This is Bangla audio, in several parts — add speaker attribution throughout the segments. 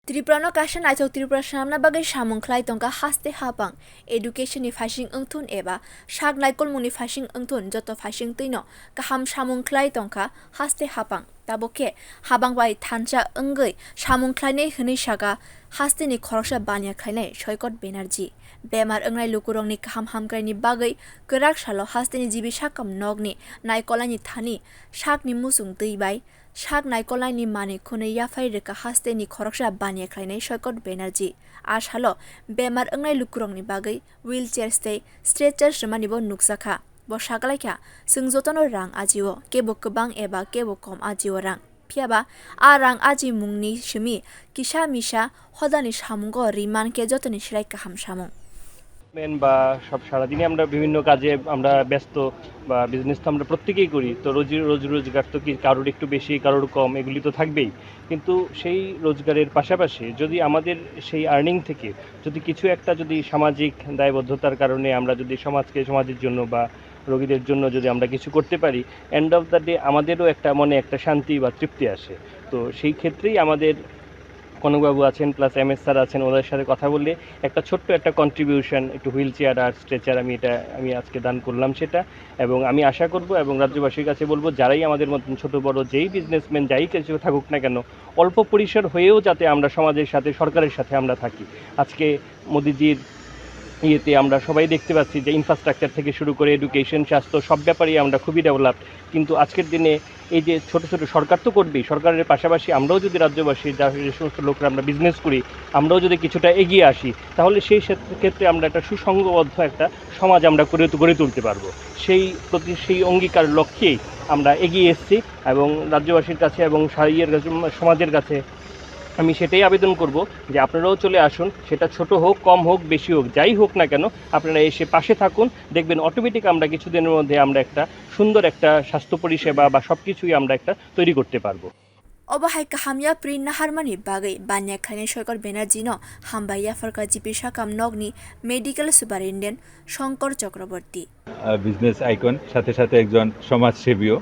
Speaker 1: Triprano kasha naithok Tripura samna bagai samwng khwlai tongka haste hapang education ni phasing ongthun eba sak naikol muni phasing ongthun joto phasing tuino kaham samwng khwlai tongka haste hapang taboke habang bai thansa ungwi samwng khwlai ni hwnui saka haste ni khorok bania khainai Saikat banerjee.bemar ungnai loku ni kaham hamkrai ni bagai kwrak salo haste ni GB.sakham nogni naikol ni thani sak ni musung tui bai sak naikol ni mani khwlai yafai rwkha haste ni khorok bania khainai Saikat banerjee ashalo bemar ungnai loku ni bagai wheelchair stay stretcher rwmani bo nukjakha bo sakalaikha sung jotono rang ajio kebo kwbang eba kebo kom ajio rang phiaba a rang aji mungni simi kisa misa hodani samwng riman ke jotoni silai kaham samwng
Speaker 2: বা সব সারাদিনই আমরা বিভিন্ন কাজে আমরা ব্যস্ত বা বিজনেস তো আমরা প্রত্যেকেই করি, তো রোজগার তো কি কারোর একটু বেশি কারোর কম এগুলি তো থাকবেই, কিন্তু সেই রোজগারের পাশাপাশি যদি আমাদের সেই আর্নিং থেকে যদি কিছু একটা যদি সামাজিক দায়বদ্ধতার কারণে আমরা যদি সমাজের জন্য বা রোগীদের জন্য যদি আমরা কিছু করতে পারি, এন্ড অফ দ্য ডে আমাদেরও একটা মনে একটা শান্তি বা তৃপ্তি আসে। তো সেই ক্ষেত্রেই আমাদের কনকবাবু আছেন প্লাস MS স্যার আছেন, ওদের সাথে কথা বললে একটা ছোট্ট একটা কন্ট্রিবিউশন একটু হুইল চেয়ার আর স্ট্রেচার আমি আজকে দান করলাম সেটা, এবং আমি আশা করব এবং রাজ্যবাসীর কাছে বলবো যারাই আমাদের মতন ছোট বড় যেই বিজনেসম্যান যাই কিছু থাকুক না কেন, অল্প পরিসর হয়েও যাতে আমরা সমাজের সাথে সরকারের সাথে আমরা থাকি। আজকে মোদিজির ইয়েতে আমরা সবাই দেখতে পাচ্ছি যে ইনফ্রাস্ট্রাকচার থেকে শুরু করে এডুকেশন, স্বাস্থ্য সব ব্যাপারেই আমরা খুবই ডেভেলপড, কিন্তু আজকের দিনে এই যে ছোট ছোট সরকার তো করবেই, সরকারের পাশাপাশি আমরাও যদি রাজ্যবাসী যে সমস্ত লোকরা আমরা বিজনেস করি আমরাও যদি কিছুটা এগিয়ে আসি, তাহলে সেই ক্ষেত্রে আমরা একটা সুসংঘবদ্ধ একটা সমাজ আমরা গড়ে তুলতে পারবো। সেই অঙ্গীকার লক্ষ্যেই আমরা এগিয়ে এসেছি এবং রাজ্যবাসীর কাছে এবং সমাজের কাছে আমি সেটাই আবেদন করব যে আপনারাও চলে আসুন, সেটা ছোট হোক কম হোক বেশি হোক যাই হোক না কেন, আপনারা এসে পাশে থাকুন, দেখবেন অটোমেটিক আমরা কিছুদিনের মধ্যে আমরা একটা সুন্দর একটা স্বাস্থ্য পরিষেবা বা সব কিছুই আমরা একটা তৈরি করতে পারবো।
Speaker 1: Obahai kahamya pri naharmani bagai bania khainai Saikat banerjee no hambaya farka GB.sakham nogni medical superintendent Shankar Chakraborty
Speaker 3: business icon, সাথে সাথে একজন সমাজসেবীও,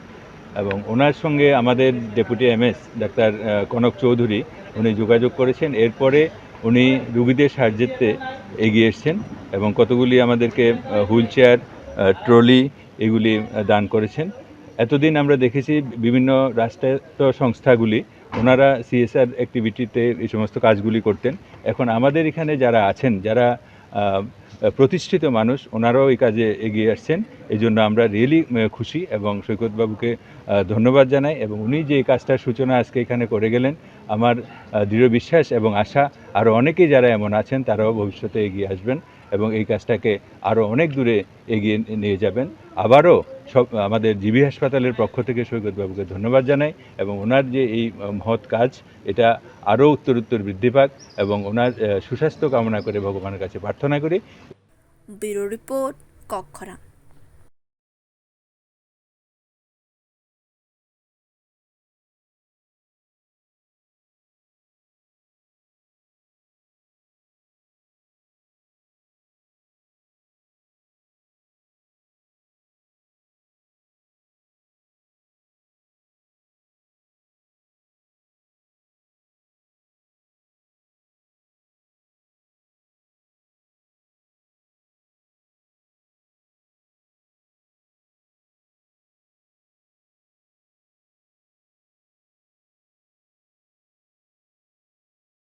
Speaker 3: এবং ওনার সঙ্গে আমাদের deputy MS doctor Kanak Chowdhury উনি যোগাযোগ করেছেন। এরপরে উনি রুগীদের সাহায্যে এগিয়ে এসছেন এবং কতগুলি আমাদেরকে হুইল চেয়ার, ট্রলি এগুলি দান করেছেন। এতদিন আমরা দেখেছি বিভিন্ন রাষ্ট্রায়ত্ত সংস্থাগুলি ওনারা CSR অ্যাক্টিভিটিতে এই সমস্ত কাজগুলি করতেন। এখন আমাদের এখানে যারা আছেন, যারা প্রতিষ্ঠিত মানুষ, ওনারাও এই কাজে এগিয়ে আসছেন। এই জন্য আমরা রিয়েলি খুশি এবং সৈকতবাবুকে ধন্যবাদ জানাই, এবং উনি যে কাজটার সূচনা আজকে এখানে করে গেলেন, আমার দৃঢ় বিশ্বাস এবং আশা আরও অনেকেই যারা এমন আছেন তারাও ভবিষ্যতে এগিয়ে আসবেন এবং এই কাজটাকে আরও অনেক দূরে এগিয়ে নিয়ে যাবেন। আবারও আমাদের GB হাসপাতালের পক্ষ থেকে সৈকতবাবুকে ধন্যবাদ জানাই এবং ওনার যে এই মহৎ কাজ এটা আরও উত্তরোত্তর বৃদ্ধি পাক এবং ওনার সুস্বাস্থ্য কামনা করে ভগবানের কাছে প্রার্থনা করি।
Speaker 1: ব্যুরো রিপোর্ট, খরা।